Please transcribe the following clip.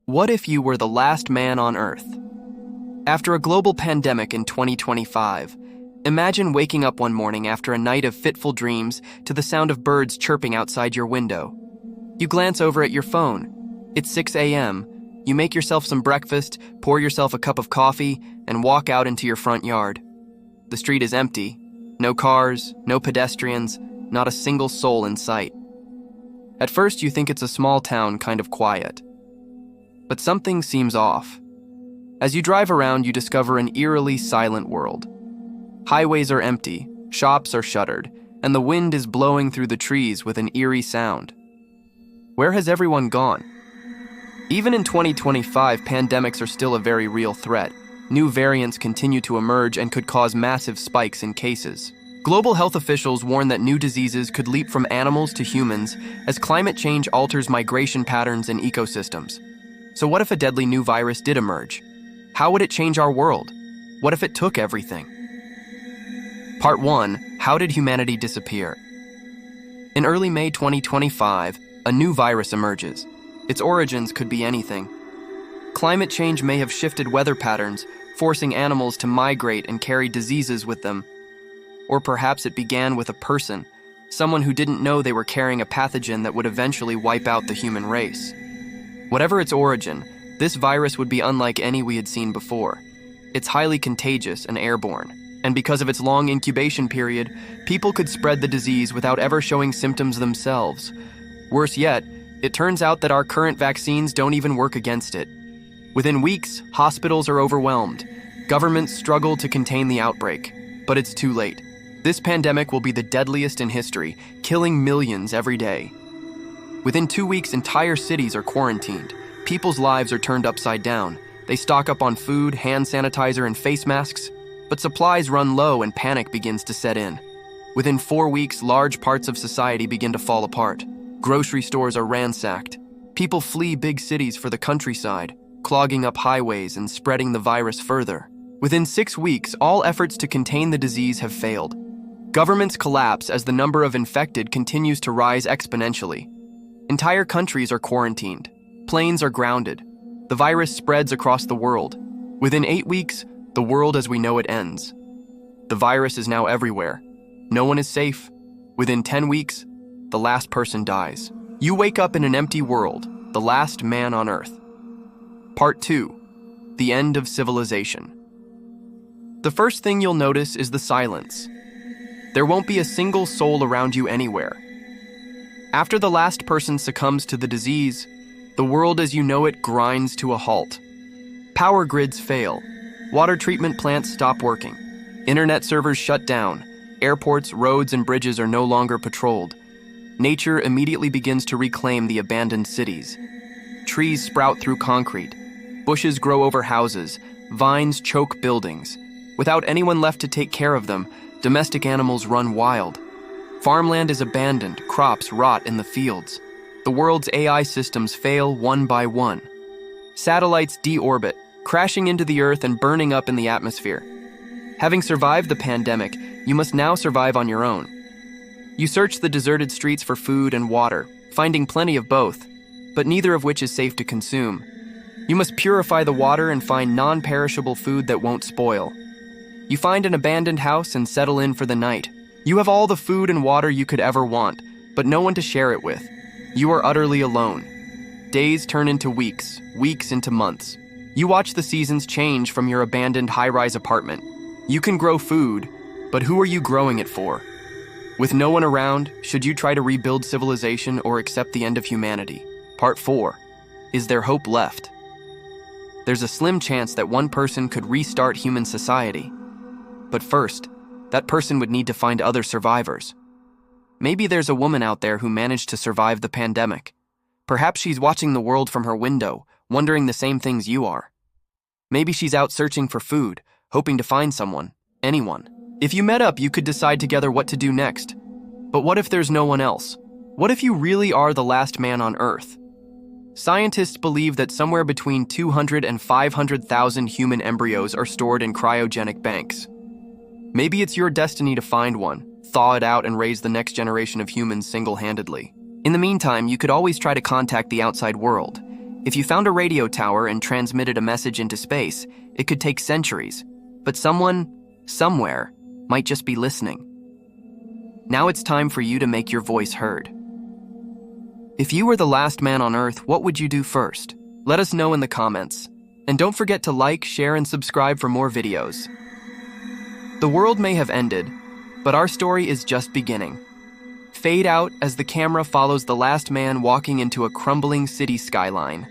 What if you were the last man on Earth? After a global pandemic in 2025, imagine waking up one morning after a night of fitful dreams to the sound of birds chirping outside your window. You glance over at your phone. It's 6 a.m. You make yourself some breakfast, pour yourself a cup of coffee, and walk out into your front yard. The street is empty. No cars, no pedestrians, not a single soul in sight. At first, you think it's a small town, kind of quiet. But something seems off. As you drive around, you discover an eerily silent world. Highways are empty, shops are shuttered, and the wind is blowing through the trees with an eerie sound. Where has everyone gone? Even in 2025, pandemics are still a very real threat. New variants continue to emerge and could cause massive spikes in cases. Global health officials warn that new diseases could leap from animals to humans as climate change alters migration patterns and ecosystems. So what if a deadly new virus did emerge? How would it change our world? What if it took everything? Part 1. How did humanity disappear? In early May 2025, a new virus emerges. Its origins could be anything. Climate change may have shifted weather patterns, forcing animals to migrate and carry diseases with them. Or perhaps it began with a person, someone who didn't know they were carrying a pathogen that would eventually wipe out the human race. Whatever its origin, this virus would be unlike any we had seen before. It's highly contagious and airborne, and because of its long incubation period, people could spread the disease without ever showing symptoms themselves. Worse yet, it turns out that our current vaccines don't even work against it. Within weeks, hospitals are overwhelmed. Governments struggle to contain the outbreak, but it's too late. This pandemic will be the deadliest in history, killing millions every day. Within 2 weeks, entire cities are quarantined. People's lives are turned upside down. They stock up on food, hand sanitizer, and face masks, but supplies run low and panic begins to set in. Within 4 weeks, large parts of society begin to fall apart. Grocery stores are ransacked. People flee big cities for the countryside, clogging up highways and spreading the virus further. Within 6 weeks, all efforts to contain the disease have failed. Governments collapse as the number of infected continues to rise exponentially. Entire countries are quarantined. Planes are grounded. The virus spreads across the world. Within 8 weeks, the world as we know it ends. The virus is now everywhere. No one is safe. Within 10 weeks, the last person dies. You wake up in an empty world, the last man on Earth. Part 2. The end of civilization. The first thing you'll notice is the silence. There won't be a single soul around you anywhere. After the last person succumbs to the disease, the world as you know it grinds to a halt. Power grids fail. Water treatment plants stop working. Internet servers shut down. Airports, roads, and bridges are no longer patrolled. Nature immediately begins to reclaim the abandoned cities. Trees sprout through concrete. Bushes grow over houses. Vines choke buildings. Without anyone left to take care of them, domestic animals run wild. Farmland is abandoned, crops rot in the fields. The world's AI systems fail one by one. Satellites deorbit, crashing into the Earth and burning up in the atmosphere. Having survived the pandemic, you must now survive on your own. You search the deserted streets for food and water, finding plenty of both, but neither of which is safe to consume. You must purify the water and find non-perishable food that won't spoil. You find an abandoned house and settle in for the night. You have all the food and water you could ever want, but no one to share it with. You are utterly alone. Days turn into weeks, weeks into months. You watch the seasons change from your abandoned high-rise apartment. You can grow food, but who are you growing it for? With no one around, should you try to rebuild civilization or accept the end of humanity? Part 4. Is there hope left? There's a slim chance that one person could restart human society. But first, that person would need to find other survivors. Maybe there's a woman out there who managed to survive the pandemic. Perhaps she's watching the world from her window, wondering the same things you are. Maybe she's out searching for food, hoping to find someone, anyone. If you met up, you could decide together what to do next. But what if there's no one else? What if you really are the last man on Earth? Scientists believe that somewhere between 200 and 500,000 human embryos are stored in cryogenic banks. Maybe it's your destiny to find one, thaw it out, and raise the next generation of humans single-handedly. In the meantime, you could always try to contact the outside world. If you found a radio tower and transmitted a message into space, it could take centuries, but someone, somewhere, might just be listening. Now it's time for you to make your voice heard. If you were the last man on Earth, what would you do first? Let us know in the comments. And don't forget to like, share, and subscribe for more videos. The world may have ended, but our story is just beginning. Fade out as the camera follows the last man walking into a crumbling city skyline.